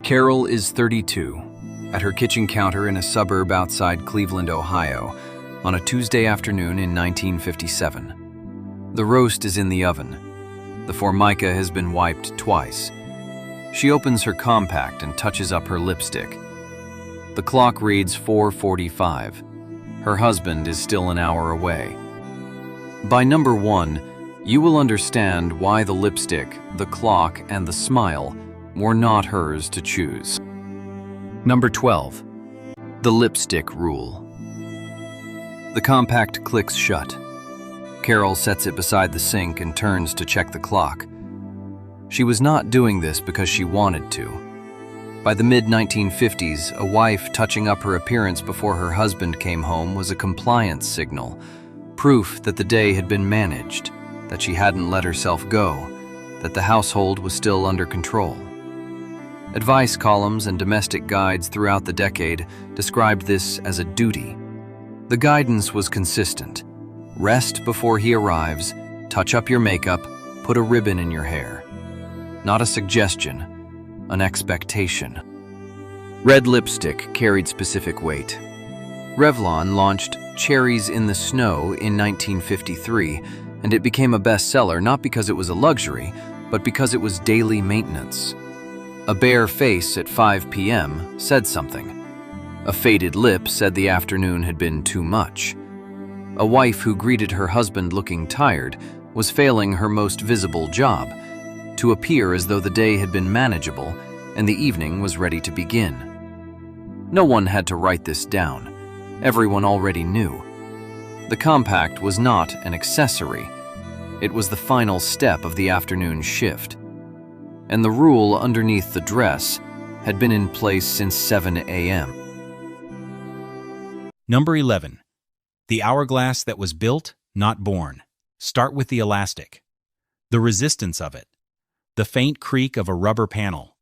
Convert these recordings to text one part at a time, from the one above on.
Carol is 32, at her kitchen counter in a suburb outside Cleveland, Ohio, on a Tuesday afternoon in 1957. The roast is in the oven. The formica has been wiped twice. She opens her compact and touches up her lipstick. The clock reads 4:45. Her husband is still an hour away. By number 1, you will understand why the lipstick, the clock, and the smile were not hers to choose. Number 12. The lipstick rule. The compact clicks shut. Carol sets it beside the sink and turns to check the clock. She was not doing this because she wanted to. By the mid-1950s, a wife touching up her appearance before her husband came home was a compliance signal, proof that the day had been managed, that she hadn't let herself go, that the household was still under control. Advice columns and domestic guides throughout the decade described this as a duty. The guidance was consistent. Rest before he arrives, touch up your makeup, put a ribbon in your hair. Not a suggestion, an expectation. Red lipstick carried specific weight. Revlon launched Cherries in the Snow in 1953, and it became a bestseller not because it was a luxury, but because it was daily maintenance. A bare face at 5 p.m. said something. A faded lip said the afternoon had been too much. A wife who greeted her husband looking tired was failing her most visible job, to appear as though the day had been manageable and the evening was ready to begin. No one had to write this down. Everyone already knew. The compact was not an accessory. It was the final step of the afternoon shift. And the rule underneath the dress had been in place since 7 a.m. Number 11. The hourglass that was built, not born. Start with the elastic. The resistance of it. The faint creak of a rubber panel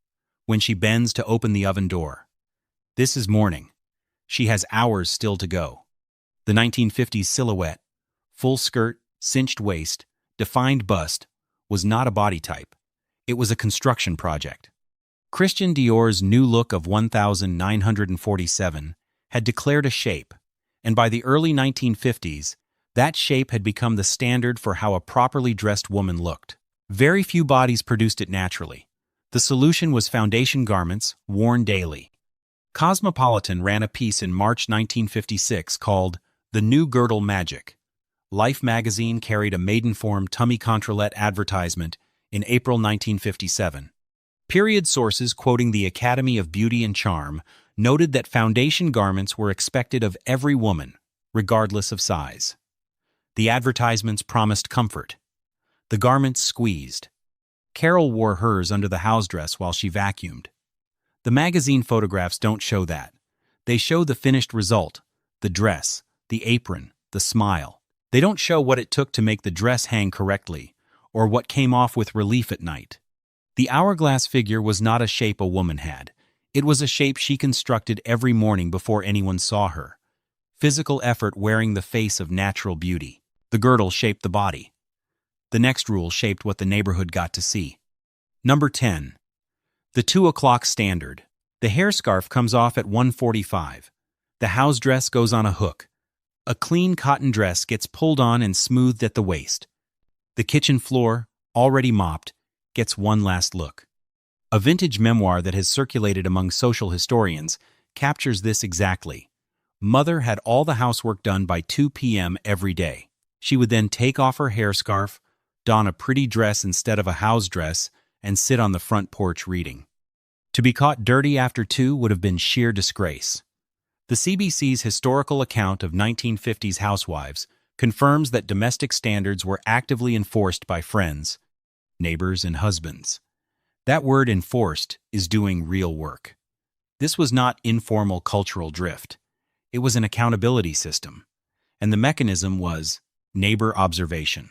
when she bends to open the oven door. This is morning. She has hours still to go. The 1950s silhouette, full skirt, cinched waist, defined bust, was not a body type. It was a construction project. Christian Dior's new look of 1947 had declared a shape, and by the early 1950s, that shape had become the standard for how a properly dressed woman looked. Very few bodies produced it naturally. The solution was foundation garments worn daily. Cosmopolitan ran a piece in March 1956 called The New Girdle Magic. Life magazine carried a Maidenform tummy contralette advertisement in April 1957. Period sources quoting the Academy of Beauty and Charm noted that foundation garments were expected of every woman, regardless of size. The advertisements promised comfort. The garments squeezed. Carol wore hers under the house dress while she vacuumed. The magazine photographs don't show that. They show the finished result, the dress, the apron, the smile. They don't show what it took to make the dress hang correctly, or what came off with relief at night. The hourglass figure was not a shape a woman had. It was a shape she constructed every morning before anyone saw her. Physical effort wearing the face of natural beauty. The girdle shaped the body. The next rule shaped what the neighborhood got to see. Number 10. The 2 o'clock standard. The hair scarf comes off at 1:45. The house dress goes on a hook. A clean cotton dress gets pulled on and smoothed at the waist. The kitchen floor, already mopped, gets one last look. A vintage memoir that has circulated among social historians captures this exactly. Mother had all the housework done by 2 p.m. every day. She would then take off her hair scarf, don a pretty dress instead of a house dress, and sit on the front porch reading. To be caught dirty after 2 would have been sheer disgrace. The CBC's historical account of 1950s housewives confirms that domestic standards were actively enforced by friends, neighbors, and husbands. That word enforced is doing real work. This was not informal cultural drift. It was an accountability system, and the mechanism was neighbor observation.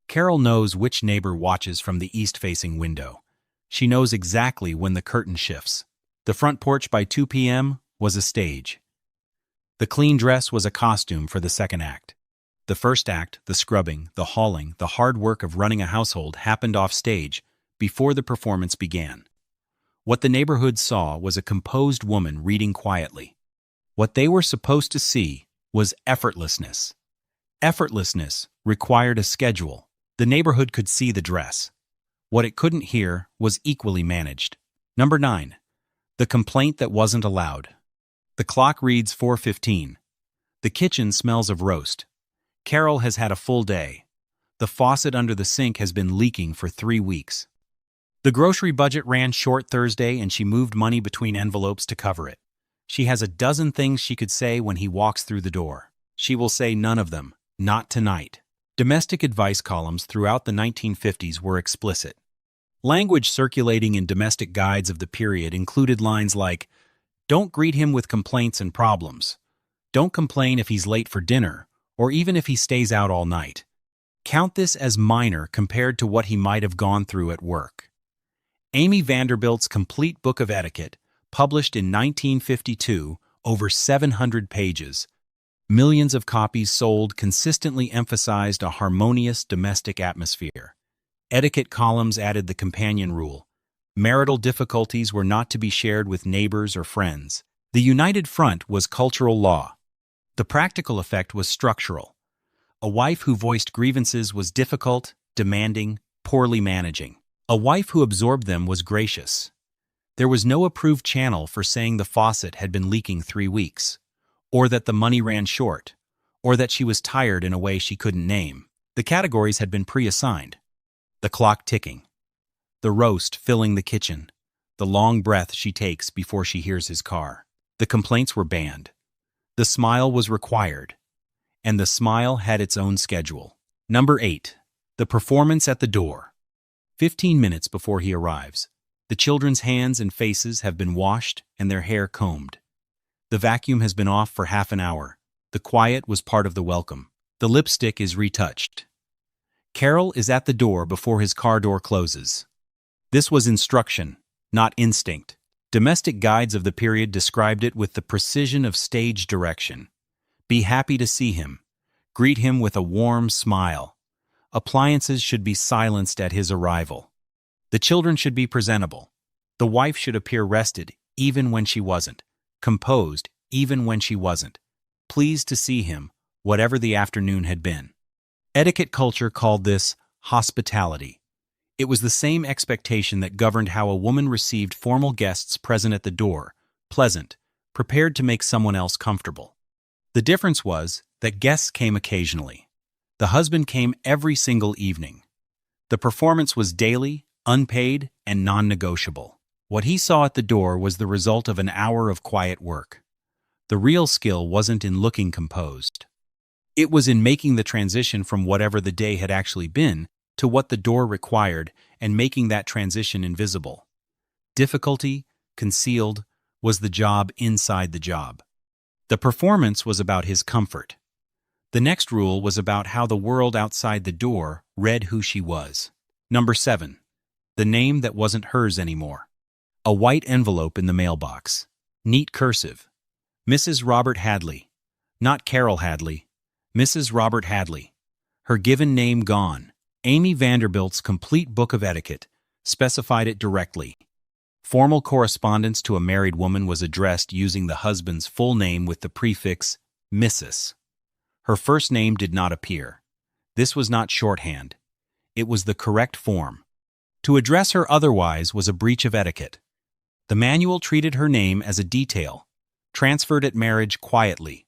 Carol knows which neighbor watches from the east-facing window. She knows exactly when the curtain shifts. The front porch by 2 p.m. was a stage. The clean dress was a costume for the second act. The first act, the scrubbing, the hauling, the hard work of running a household happened off stage before the performance began. What the neighborhood saw was a composed woman reading quietly. What they were supposed to see was effortlessness. Effortlessness required a schedule. The neighborhood could see the dress. What it couldn't hear was equally managed. Number 9. The complaint that wasn't allowed. The clock reads 4:15. The kitchen smells of roast. Carol has had a full day. The faucet under the sink has been leaking for 3 weeks. The grocery budget ran short Thursday and she moved money between envelopes to cover it. She has a dozen things she could say when he walks through the door. She will say none of them. Not tonight. Domestic advice columns throughout the 1950s were explicit. Language circulating in domestic guides of the period included lines like, "Don't greet him with complaints and problems. Don't complain if he's late for dinner, or even if he stays out all night. Count this as minor compared to what he might have gone through at work." Amy Vanderbilt's Complete Book of Etiquette, published in 1952, over 700 pages. Millions of copies sold, consistently emphasized a harmonious domestic atmosphere. Etiquette columns added the companion rule. Marital difficulties were not to be shared with neighbors or friends. The united front was cultural law. The practical effect was structural. A wife who voiced grievances was difficult, demanding, poorly managing. A wife who absorbed them was gracious. There was no approved channel for saying the faucet had been leaking 3 weeks, or that the money ran short, or that she was tired in a way she couldn't name. The categories had been pre-assigned. The clock ticking. The roast filling the kitchen. The long breath she takes before she hears his car. The complaints were banned. The smile was required. And the smile had its own schedule. Number 8. The performance at the door. 15 minutes before he arrives. The children's hands and faces have been washed and their hair combed. The vacuum has been off for half an hour. The quiet was part of the welcome. The lipstick is retouched. Carol is at the door before his car door closes. This was instruction, not instinct. Domestic guides of the period described it with the precision of stage direction. Be happy to see him. Greet him with a warm smile. Appliances should be silenced at his arrival. The children should be presentable. The wife should appear rested, even when she wasn't. Composed, even when she wasn't. Pleased to see him, whatever the afternoon had been. Etiquette culture called this hospitality. It was the same expectation that governed how a woman received formal guests present at the door, pleasant, prepared to make someone else comfortable. The difference was that guests came occasionally. The husband came every single evening. The performance was daily, unpaid, and non-negotiable. What he saw at the door was the result of an hour of quiet work. The real skill wasn't in looking composed. It was in making the transition from whatever the day had actually been to what the door required and making that transition invisible. Difficulty, concealed, was the job inside the job. The performance was about his comfort. The next rule was about how the world outside the door read who she was. Number 7. The name that wasn't hers anymore. A white envelope in the mailbox. Neat cursive. Mrs. Robert Hadley. Not Carol Hadley. Mrs. Robert Hadley. Her given name gone. Amy Vanderbilt's Complete Book of Etiquette specified it directly. Formal correspondence to a married woman was addressed using the husband's full name with the prefix Mrs. Her first name did not appear. This was not shorthand. It was the correct form. To address her otherwise was a breach of etiquette. The manual treated her name as a detail, transferred at marriage quietly,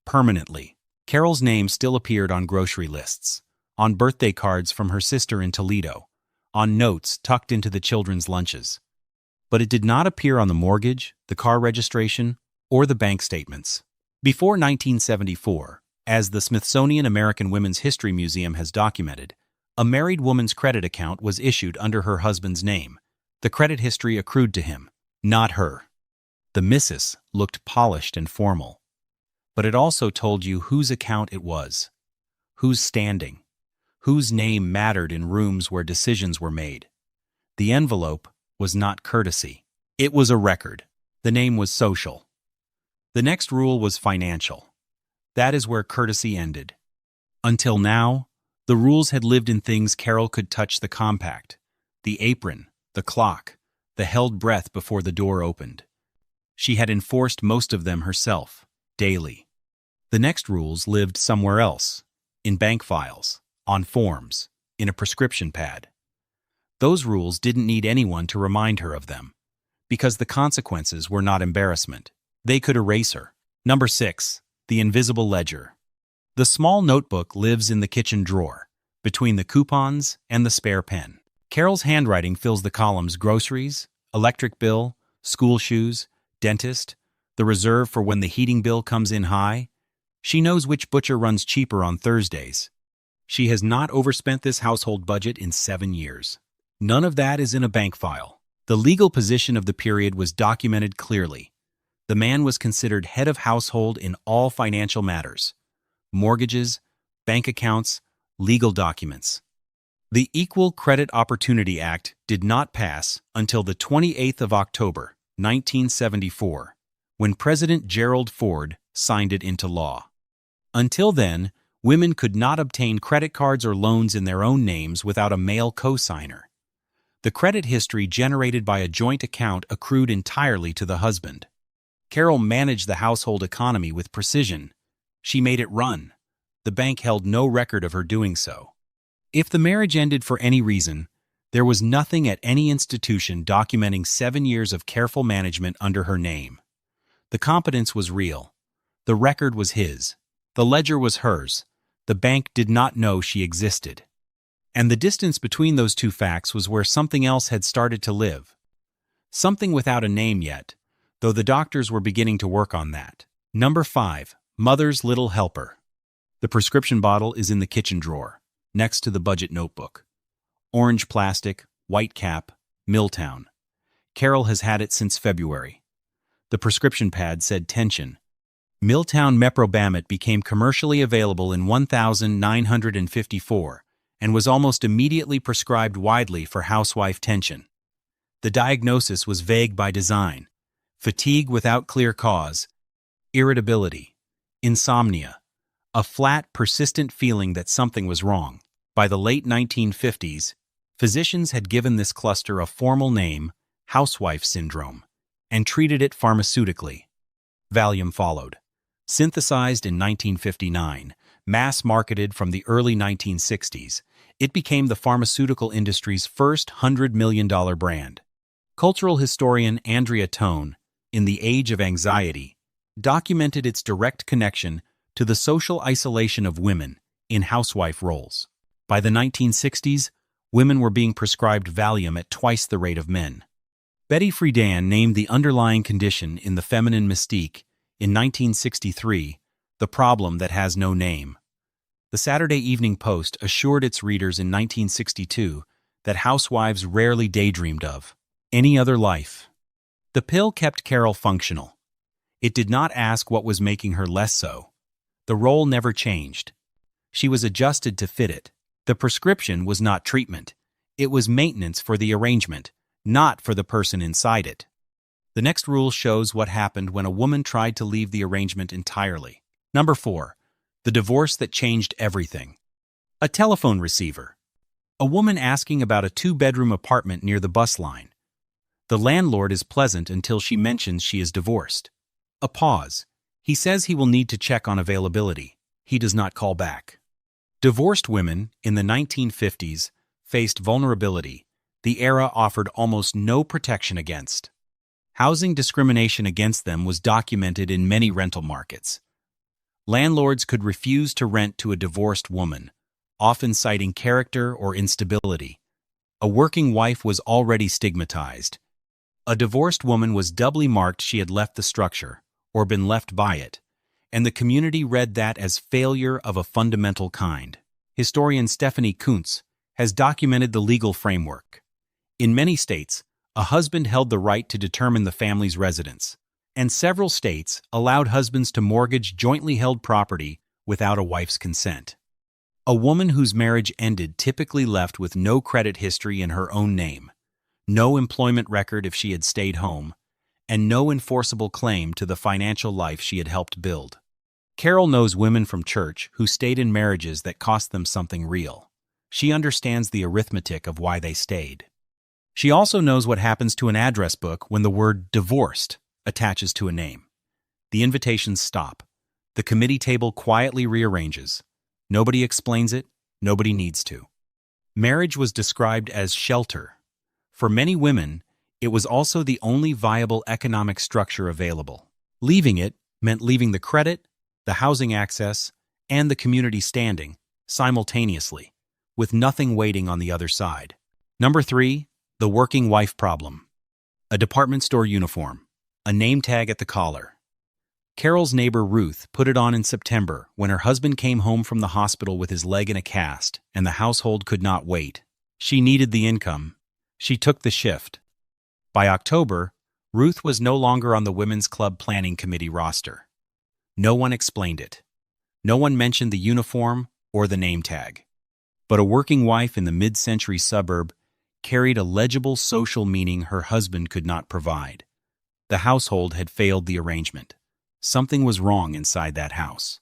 permanently. Carol's name still appeared on grocery lists, on birthday cards from her sister in Toledo, on notes tucked into the children's lunches. But it did not appear on the mortgage, the car registration, or the bank statements. Before 1974, as the Smithsonian American Women's History Museum has documented, a married woman's credit account was issued under her husband's name. The credit history accrued to him, not her. The Mrs. looked polished and formal. But it also told you whose account it was, whose standing, whose name mattered in rooms where decisions were made. The envelope was not courtesy. It was a record. The name was social. The next rule was financial. That is where courtesy ended. Until now, the rules had lived in things Carol could touch: the compact, the apron, the clock, the held breath before the door opened. She had enforced most of them herself, daily. The next rules lived somewhere else, in bank files, on forms, in a prescription pad. Those rules didn't need anyone to remind her of them, because the consequences were not embarrassment. They could erase her. Number 6. The invisible ledger. The small notebook lives in the kitchen drawer, between the coupons and the spare pen. Carol's handwriting fills the columns groceries, electric bill, school shoes, dentist, the reserve for when the heating bill comes in high. She knows which butcher runs cheaper on Thursdays. She has not overspent this household budget in 7 years. None of that is in a bank file. The legal position of the period was documented clearly. The man was considered head of household in all financial matters: mortgages, bank accounts, legal documents. The Equal Credit Opportunity Act did not pass until the 28th of October, 1974, when President Gerald Ford signed it into law. Until then, women could not obtain credit cards or loans in their own names without a male co-signer. The credit history generated by a joint account accrued entirely to the husband. Carol managed the household economy with precision. She made it run. The bank held no record of her doing so. If the marriage ended for any reason, there was nothing at any institution documenting 7 years of careful management under her name. The competence was real. The record was his. The ledger was hers. The bank did not know she existed. And the distance between those two facts was where something else had started to live. Something without a name yet, though the doctors were beginning to work on that. Number 5. Mother's Little Helper. The prescription bottle is in the kitchen drawer, next to the budget notebook. Orange plastic, white cap, Milltown. Carol has had it since February. The prescription pad said tension. Milltown Meprobamate became commercially available in 1954 and was almost immediately prescribed widely for housewife tension. The diagnosis was vague by design: fatigue without clear cause, irritability, insomnia, a flat, persistent feeling that something was wrong. By the late 1950s, physicians had given this cluster a formal name, housewife syndrome, and treated it pharmaceutically. Valium followed. Synthesized in 1959, mass-marketed from the early 1960s, it became the pharmaceutical industry's first $100 million brand. Cultural historian Andrea Tone, in The Age of Anxiety, documented its direct connection to the social isolation of women in housewife roles. By the 1960s, women were being prescribed Valium at twice the rate of men. Betty Friedan named the underlying condition in The Feminine Mystique in 1963 the problem that has no name. The Saturday Evening Post assured its readers in 1962 that housewives rarely daydreamed of any other life. The pill kept Carol functional. It did not ask what was making her less so. The role never changed. She was adjusted to fit it. The prescription was not treatment. It was maintenance for the arrangement, not for the person inside it. The next rule shows what happened when a woman tried to leave the arrangement entirely. Number 4. The divorce that changed everything. A telephone receiver. A woman asking about a 2-bedroom apartment near the bus line. The landlord is pleasant until she mentions she is divorced. A pause. He says he will need to check on availability. He does not call back. Divorced women, in the 1950s, faced vulnerability the era offered almost no protection against. Housing discrimination against them was documented in many rental markets. Landlords could refuse to rent to a divorced woman, often citing character or instability. A working wife was already stigmatized. A divorced woman was doubly marked she had left the structure, or been left by it, and the community read that as failure of a fundamental kind. Historian Stephanie Kuntz has documented the legal framework. In many states, a husband held the right to determine the family's residence, and several states allowed husbands to mortgage jointly held property without a wife's consent. A woman whose marriage ended typically left with no credit history in her own name, no employment record if she had stayed home, and no enforceable claim to the financial life she had helped build. Carol knows women from church who stayed in marriages that cost them something real. She understands the arithmetic of why they stayed. She also knows what happens to an address book when the word divorced attaches to a name. The invitations stop. The committee table quietly rearranges. Nobody explains it. Nobody needs to. Marriage was described as shelter. For many women, it was also the only viable economic structure available. Leaving it meant leaving the credit, the housing access, and the community standing simultaneously, with nothing waiting on the other side. Number 3, the working wife problem. A department store uniform, a name tag at the collar. Carol's neighbor Ruth put it on in September when her husband came home from the hospital with his leg in a cast and the household could not wait. She needed the income. She took the shift. By October, Ruth was no longer on the Women's Club Planning Committee roster. No one explained it. No one mentioned the uniform or the name tag. But a working wife in the mid-century suburb carried a legible social meaning her husband could not provide. The household had failed the arrangement. Something was wrong inside that house.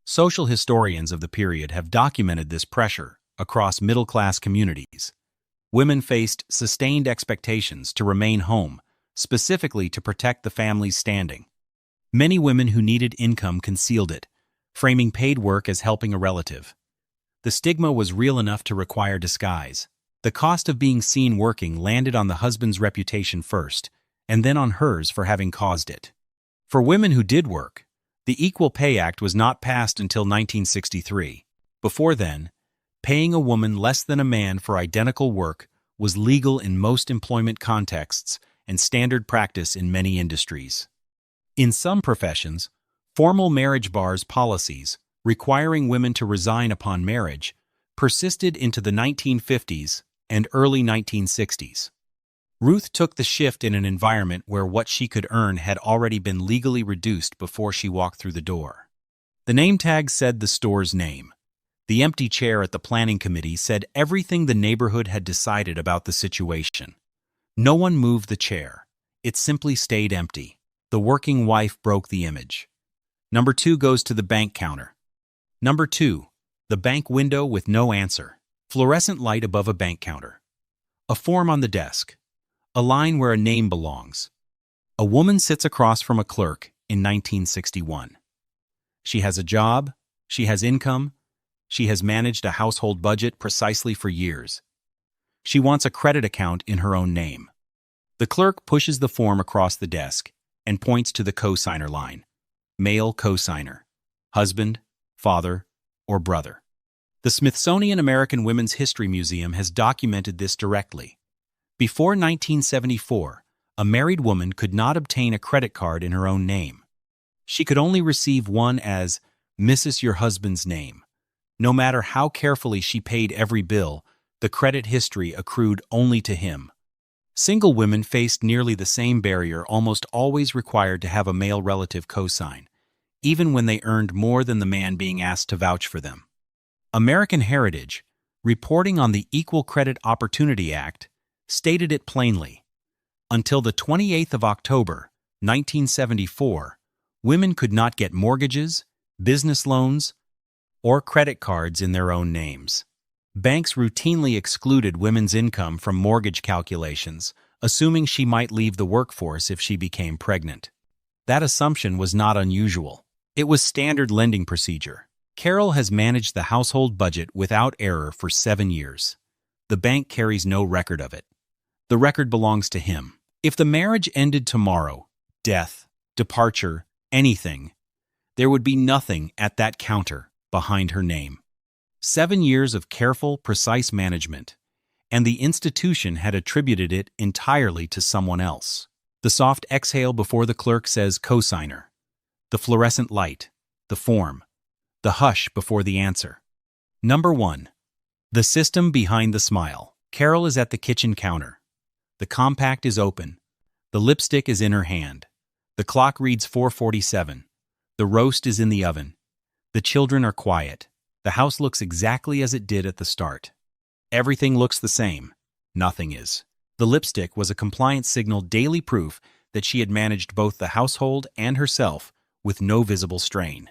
Social historians of the period have documented this pressure across middle-class communities. Women faced sustained expectations to remain home, specifically to protect the family's standing. Many women who needed income concealed it, framing paid work as helping a relative. The stigma was real enough to require disguise. The cost of being seen working landed on the husband's reputation first, and then on hers for having caused it. For women who did work, the Equal Pay Act was not passed until 1963. Before then, paying a woman less than a man for identical work was legal in most employment contexts and standard practice in many industries. In some professions, formal marriage bars policies requiring women to resign upon marriage persisted into the 1950s and early 1960s. Ruth took the shift in an environment where what she could earn had already been legally reduced before she walked through the door. The name tag said the store's name. The empty chair at the planning committee said everything the neighborhood had decided about the situation. No one moved the chair. It simply stayed empty. The working wife broke the image. Number 2 goes to the bank counter. Number 2, the bank window with no answer. Fluorescent light above a bank counter. A form on the desk. A line where a name belongs. A woman sits across from a clerk in 1961. She has a job, she has income, she has managed a household budget precisely for years. She wants a credit account in her own name. The clerk pushes the form across the desk and points to the cosigner line. Male cosigner. Husband, father, or brother. The Smithsonian American Women's History Museum has documented this directly. Before 1974, a married woman could not obtain a credit card in her own name. She could only receive one as Mrs. Your Husband's Name. No matter how carefully she paid every bill, the credit history accrued only to him. Single women faced nearly the same barrier, almost always required to have a male relative cosign, even when they earned more than the man being asked to vouch for them. American Heritage, reporting on the Equal Credit Opportunity Act, stated it plainly. Until the 28th of October, 1974, women could not get mortgages, business loans, or credit cards in their own names. Banks routinely excluded women's income from mortgage calculations, assuming she might leave the workforce if she became pregnant. That assumption was not unusual. It was standard lending procedure. Carol has managed the household budget without error for 7 years. The bank carries no record of it. The record belongs to him. If the marriage ended tomorrow, death, departure, anything, there would be nothing at that counter behind her name. 7 years of careful, precise management, and the institution had attributed it entirely to someone else. The soft exhale before the clerk says cosigner. The fluorescent light, the form, the hush before the answer. Number 1. The system behind the smile. Carol is at the kitchen counter. The compact is open. The lipstick is in her hand. The clock reads 4:47. The roast is in the oven. The children are quiet. The house looks exactly as it did at the start. Everything looks the same. Nothing is. The lipstick was a compliance signal, daily proof that she had managed both the household and herself with no visible strain.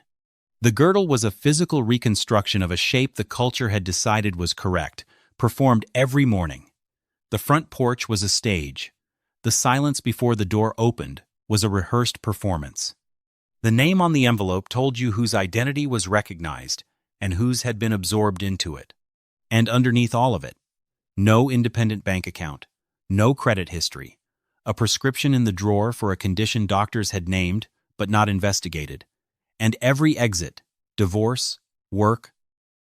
The girdle was a physical reconstruction of a shape the culture had decided was correct, performed every morning. The front porch was a stage. The silence before the door opened was a rehearsed performance. The name on the envelope told you whose identity was recognized and whose had been absorbed into it. And underneath all of it, no independent bank account, no credit history, a prescription in the drawer for a condition doctors had named but not investigated, and every exit, divorce, work,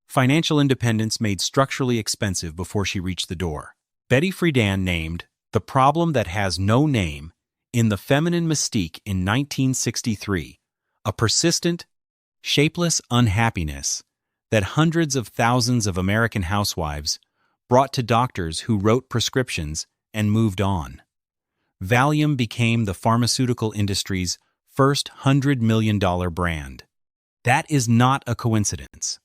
financial independence made structurally expensive before she reached the door. Betty Friedan named The Problem That Has No Name in The Feminine Mystique in 1963, a persistent, shapeless unhappiness that hundreds of thousands of American housewives brought to doctors who wrote prescriptions and moved on. Valium became the pharmaceutical industry's first $100 million brand. That is not a coincidence.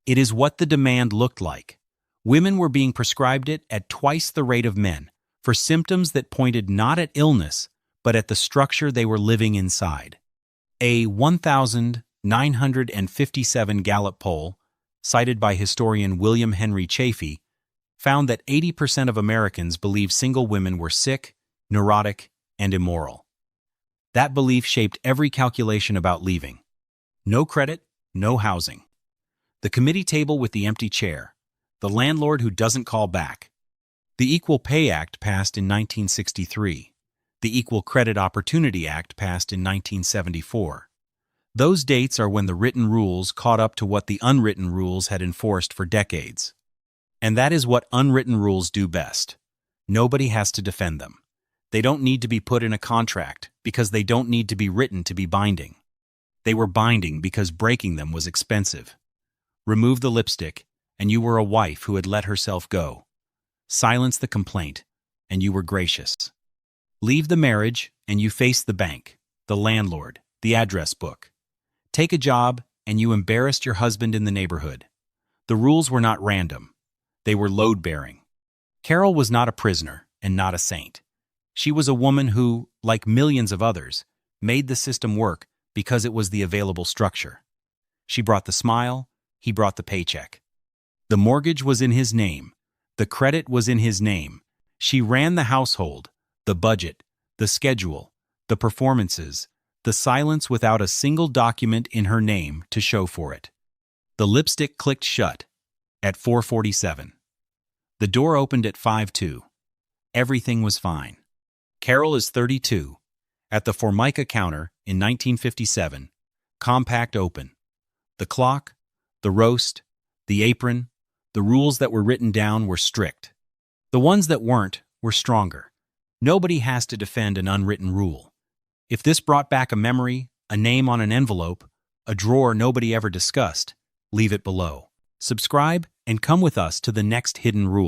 It is what the demand looked like. Women were being prescribed it at twice the rate of men for symptoms that pointed not at illness, but at the structure they were living inside. A 1,957 Gallup poll, cited by historian William Henry Chafee, found that 80% of Americans believed single women were sick, neurotic, and immoral. That belief shaped every calculation about leaving. No credit, no housing. The committee table with the empty chair. The landlord who doesn't call back. The Equal Pay Act passed in 1963. The Equal Credit Opportunity Act passed in 1974. Those dates are when the written rules caught up to what the unwritten rules had enforced for decades. And that is what unwritten rules do best. Nobody has to defend them. They don't need to be put in a contract because they don't need to be written to be binding. They were binding because breaking them was expensive. Remove the lipstick, and you were a wife who had let herself go. Silence the complaint, and you were gracious. Leave the marriage, and you faced the bank, the landlord, the address book. Take a job, and you embarrassed your husband in the neighborhood. The rules were not random. They were load-bearing. Carol was not a prisoner and not a saint. She was a woman who, like millions of others, made the system work because it was the available structure. She brought the smile, he brought the paycheck. The mortgage was in his name. The credit was in his name. She ran the household, the budget, the schedule, the performances, the silence without a single document in her name to show for it. The lipstick clicked shut at 4:47. The door opened at 5:02. Everything was fine. Carol is 32, at the Formica counter in 1957, compact open. The clock, the roast, the apron, the rules that were written down were strict. The ones that weren't were stronger. Nobody has to defend an unwritten rule. If this brought back a memory, a name on an envelope, a drawer nobody ever discussed, leave it below. Subscribe and come with us to the next hidden rule.